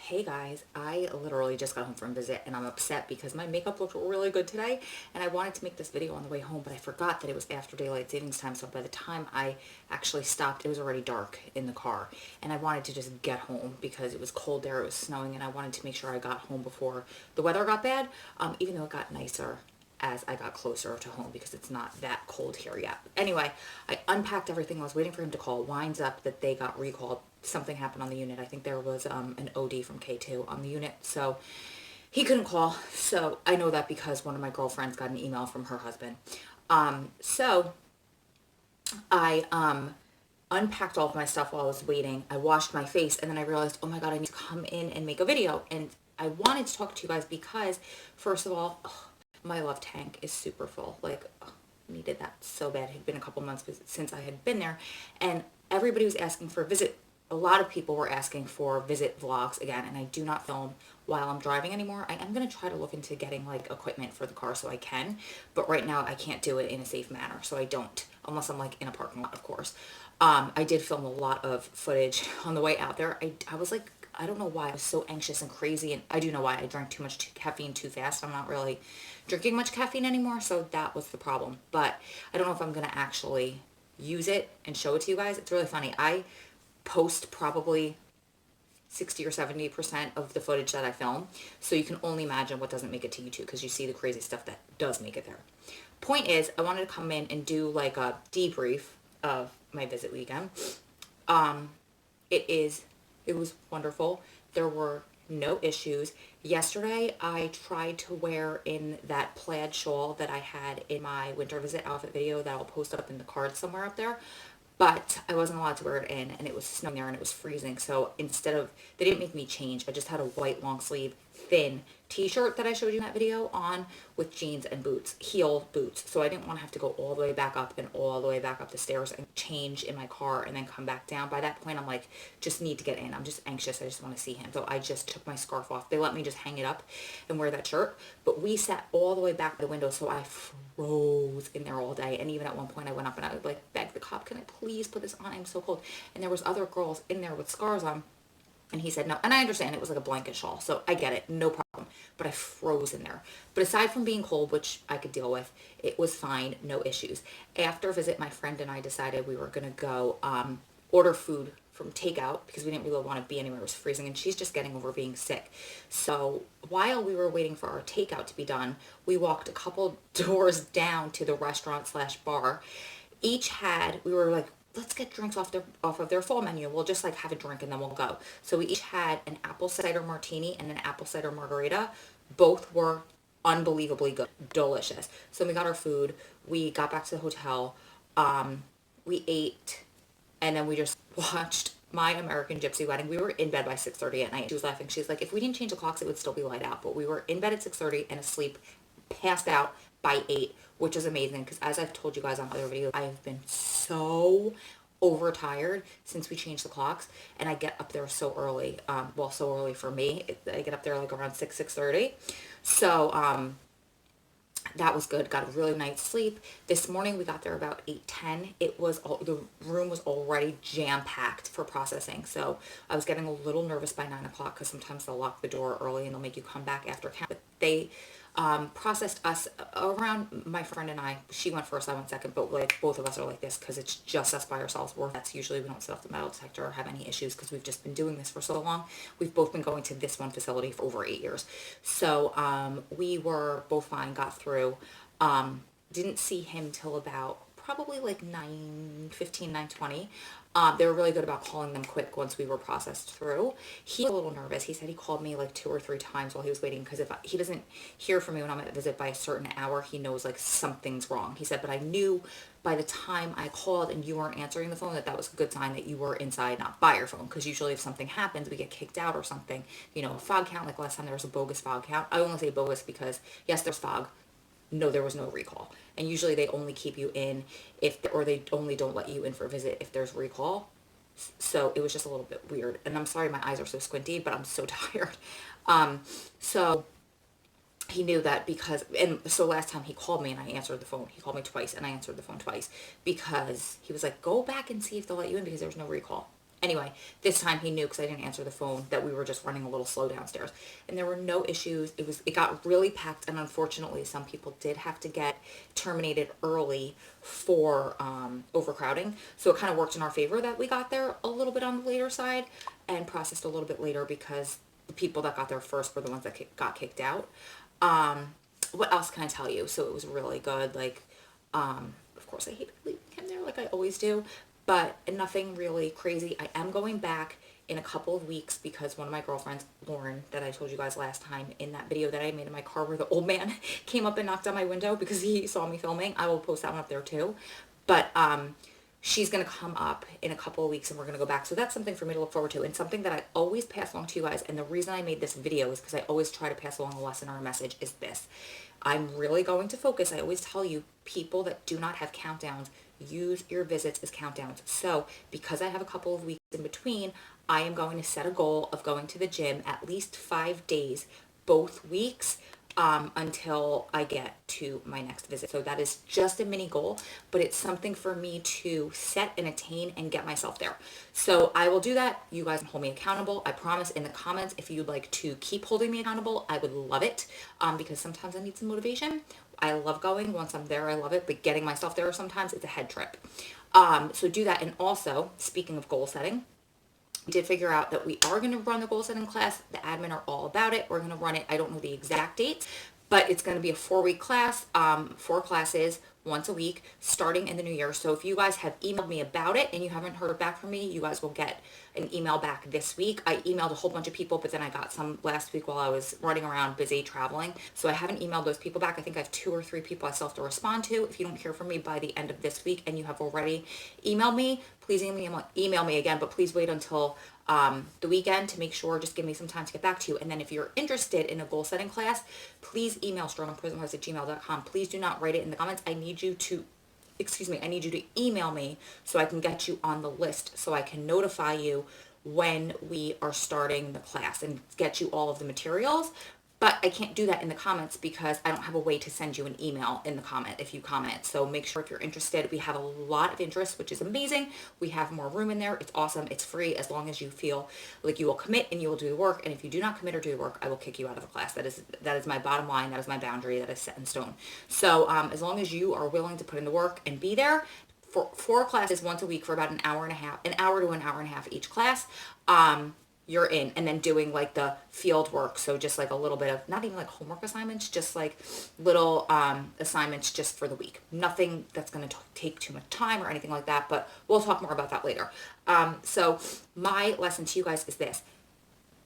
Hey guys, I literally just got home from a visit and I'm upset because my makeup looked really good today and I wanted to make this video on the way home, but I forgot that it was after daylight savings time, so by the time I actually stopped it was already dark in the car and I wanted to just get home because it was cold there, it was snowing, and I wanted to make sure I got home before the weather got bad, even though it got nicer as I got closer to home because it's not that cold here yet. Anyway, I unpacked everything. I was waiting for him to call. Winds up that they got recalled. Something happened on the unit. I think there was an OD from K2 on the unit. So he couldn't call. So I know that because one of my girlfriends got an email from her husband. So I unpacked all of my stuff while I was waiting. I washed my face and then I realized, oh my God, I need to come in and make a video. And I wanted to talk to you guys because, first of all, my love tank is super full. Like, needed that so bad. It had been a couple months since I had been there, and everybody was asking for a visit. A lot of people were asking for visit vlogs again, and I do not film while I'm driving anymore. I am going to try to look into getting like equipment for the car so I can, but right now I can't do it in a safe manner, so I don't, unless I'm like in a parking lot, of course. I did film a lot of footage on the way out there. I was like, I don't know why I was so anxious and crazy, and I do know why. I drank too much caffeine too fast. I'm not really drinking much caffeine anymore, so that was the problem. But I don't know if I'm going to actually use it and show it to you guys. It's really funny. I post probably 60 or 70% of the footage that I film, so you can only imagine what doesn't make it to YouTube because you see the crazy stuff that does make it there. Point is, I wanted to come in and do like a debrief of my visit weekend. It was wonderful. There were no issues. Yesterday, I tried to wear in that plaid shawl that I had in my winter visit outfit video that I'll post up in the card somewhere up there, but I wasn't allowed to wear it in, and it was snowing there and it was freezing. So they didn't make me change. I just had a white long sleeve thin t-shirt that I showed you in that video on with jeans and boots, heel boots. So I didn't want to have to go all the way back up and all the way back up the stairs and change in my car and then come back down. By that point, I'm like, just need to get in. I'm just anxious. I just want to see him. So I just took my scarf off. They let me just hang it up and wear that shirt. But we sat all the way back by the window, so I froze in there all day. And even at one point I went up and I would like beg the cop, can I please put this on? I'm so cold. And there was other girls in there with scarves on. And he said no. And I understand it was like a blanket shawl, so I get it, no problem. But I froze in there. But aside from being cold, which I could deal with, it was fine, no issues. After a visit, my friend and I decided we were going to go order food from takeout because we didn't really want to be anywhere. It was freezing, and she's just getting over being sick. So while we were waiting for our takeout to be done, we walked a couple doors down to the restaurant slash bar. We were like, let's get drinks off of their fall menu. We'll just like have a drink and then we'll go. So we each had an apple cider martini and an apple cider margarita. Both were unbelievably good, delicious. So we got our food. We got back to the hotel. We ate, and then we just watched My American Gypsy Wedding. We were in bed by 6:30 at night. She was laughing. She's like, if we didn't change the clocks, it would still be light out. But we were in bed at 6:30 and asleep, passed out by 8, which is amazing because, as I've told you guys on other videos, I have been so overtired since we changed the clocks, and I get up there so early. Well, so early for me. I get up there like around 6:30. So that was good. Got a really nice sleep. This morning we got there about 8:10. The room was already jam-packed for processing. So I was getting a little nervous by 9 o'clock because sometimes they'll lock the door early and they'll make you come back after count. But they processed us around, my friend and I. She went first, I went second, but like both of us are like this because it's just us by ourselves. That's usually, we don't set off the metal detector or have any issues because we've just been doing this for so long. We've both been going to this one facility for over 8 years. So we were both fine, got through. Didn't see him till about probably like 9:15, 9:20. They were really good about calling them quick once we were processed through. He was a little nervous. He said he called me like 2 or 3 times while he was waiting because if he doesn't hear from me when I'm at visit by a certain hour, he knows like something's wrong. He said, but I knew by the time I called and you weren't answering the phone that was a good sign that you were inside, not by your phone, because usually if something happens, we get kicked out or something. You know, a fog count, like last time there was a bogus fog count. I only say bogus because, yes, there's fog. No, there was no recall. And usually they only keep you in or they only don't let you in for a visit if there's recall. So it was just a little bit weird. And I'm sorry my eyes are so squinty, but I'm so tired. So he knew that so last time he called me and I answered the phone. He called me twice and I answered the phone twice because he was like, go back and see if they'll let you in because there's no recall. Anyway, this time he knew because I didn't answer the phone that we were just running a little slow downstairs, and there were no issues. It got really packed, and unfortunately some people did have to get terminated early for overcrowding. So it kind of worked in our favor that we got there a little bit on the later side and processed a little bit later because the people that got there first were the ones that got kicked out. What else can I tell you? So it was really good. Like, of course I hate leaving him there like I always do, but nothing really crazy. I am going back in a couple of weeks because one of my girlfriends, Lauren, that I told you guys last time in that video that I made in my car where the old man came up and knocked on my window because he saw me filming. I will post that one up there too. But she's going to come up in a couple of weeks and we're going to go back. So that's something for me to look forward to, and something that I always pass along to you guys. And the reason I made this video is because I always try to pass along a lesson or a message is this. I'm really going to focus. I always tell you, people that do not have countdowns, use your visits as countdowns. So because I have a couple of weeks in between, I am going to set a goal of going to the gym at least 5 days, both weeks, until I get to my next visit. So that is just a mini goal, but it's something for me to set and attain and get myself there. So I will do that. You guys can hold me accountable. I promise. In the comments, if you'd like to keep holding me accountable, I would love it, because sometimes I need some motivation. I love going. Once I'm there, I love it, but getting myself there sometimes it's a head trip. So do that. And also, speaking of goal setting, we did figure out that we are going to run the goal setting class. The admin are all about it. We're going to run it. I don't know the exact dates, but it's going to be a 4-week class, 4 classes once a week starting in the new year. So if you guys have emailed me about it and you haven't heard back from me, you guys will get an email back this week. I emailed a whole bunch of people, but then I got some last week while I was running around busy traveling. So I haven't emailed those people back. I think I have 2 or 3 people I still have to respond to. If you don't hear from me by the end of this week and you have already emailed me, please email me again, but please wait until the weekend to make sure, just give me some time to get back to you. And then if you're interested in a goal setting class, please email strongandprisonwise@gmail.com. Please do not write it in the comments. I need you to email me so I can get you on the list, so I can notify you when we are starting the class and get you all of the materials. But I can't do that in the comments because I don't have a way to send you an email in the comment if you comment. So make sure if you're interested. We have a lot of interest, which is amazing. We have more room in there. It's awesome. It's free as long as you feel like you will commit and you will do the work. And if you do not commit or do the work, I will kick you out of the class. That is my bottom line. That is my boundary. That is set in stone. So as long as you are willing to put in the work and be there, for 4 classes once a week for about an hour to an hour and a half each class, you're in. And then doing like the field work, so just like a little bit of, not even like homework assignments, just like little assignments just for the week. Nothing that's going to take too much time or anything like that, but we'll talk more about that later. So my lesson to you guys is this.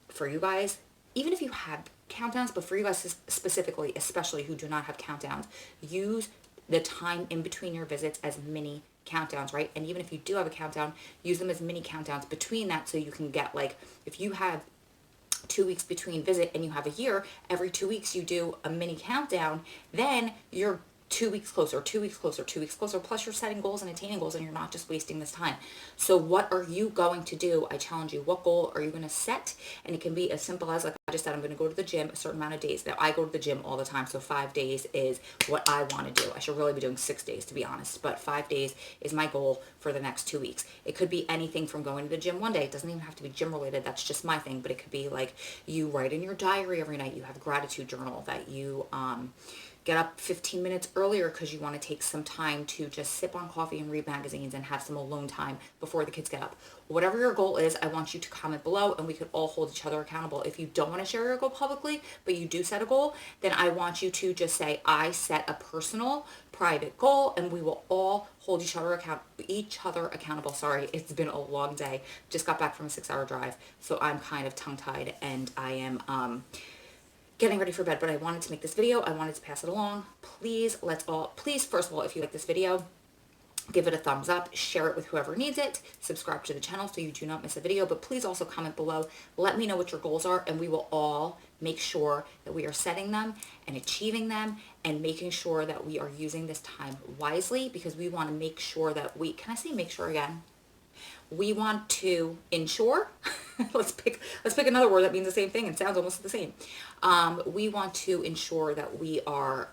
For you guys, even if you have countdowns, but for you guys specifically, especially who do not have countdowns, use the time in between your visits as mini countdowns, right? And even if you do have a countdown, use them as mini countdowns between that, so you can get, like, if you have 2 weeks between visit and you have a year, every 2 weeks you do a mini countdown, then you're 2 weeks closer, 2 weeks closer, 2 weeks closer, plus you're setting goals and attaining goals, and you're not just wasting this time. So what are you going to do? I challenge you. What goal are you going to set? And it can be as simple as, like I just said, I'm going to go to the gym a certain amount of days. Now, I go to the gym all the time, so 5 days is what I want to do. I should really be doing 6 days, to be honest, but 5 days is my goal for the next 2 weeks. It could be anything from going to the gym one day. It doesn't even have to be gym related. That's just my thing, but it could be like you write in your diary every night. You have a gratitude journal that you get up 15 minutes earlier because you want to take some time to just sip on coffee and read magazines and have some alone time before the kids get up. Whatever your goal is, I want you to comment below and we could all hold each other accountable. If you don't want to share your goal publicly, but you do set a goal, then I want you to just say, I set a personal, private goal, and we will all hold each other accountable. Sorry, it's been a long day. Just got back from a 6-hour drive, so I'm kind of tongue-tied and I am getting ready for bed, but I wanted to make this video. I wanted to pass it along. Please, first of all, if you like this video, give it a thumbs up, share it with whoever needs it, subscribe to the channel so you do not miss a video, but please also comment below. Let me know what your goals are, and we will all make sure that we are setting them and achieving them and making sure that we are using this time wisely, because we want to make sure that can I say make sure again? We want to ensure, let's pick another word that means the same thing and sounds almost the same. We want to ensure that we are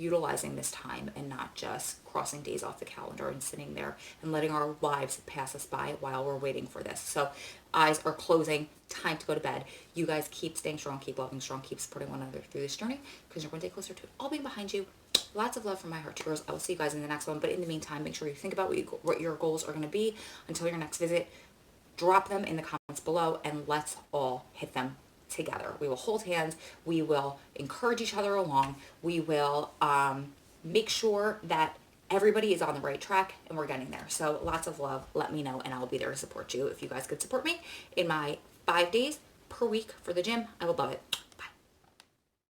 utilizing this time and not just crossing days off the calendar and sitting there and letting our lives pass us by while we're waiting for this. So eyes are closing, time to go to bed. You guys keep staying strong, keep loving strong, keep supporting one another through this journey, because you're one day closer to it all being behind you. Lots of love from my heart to yours. I will see you guys in the next one. But in the meantime, make sure you think about what your goals are going to be until your next visit. Drop them in the comments below and let's all hit them together. We will hold hands. We will encourage each other along. We will make sure that everybody is on the right track and we're getting there. So lots of love. Let me know and I'll be there to support you. If you guys could support me in my 5 days per week for the gym, I would love it.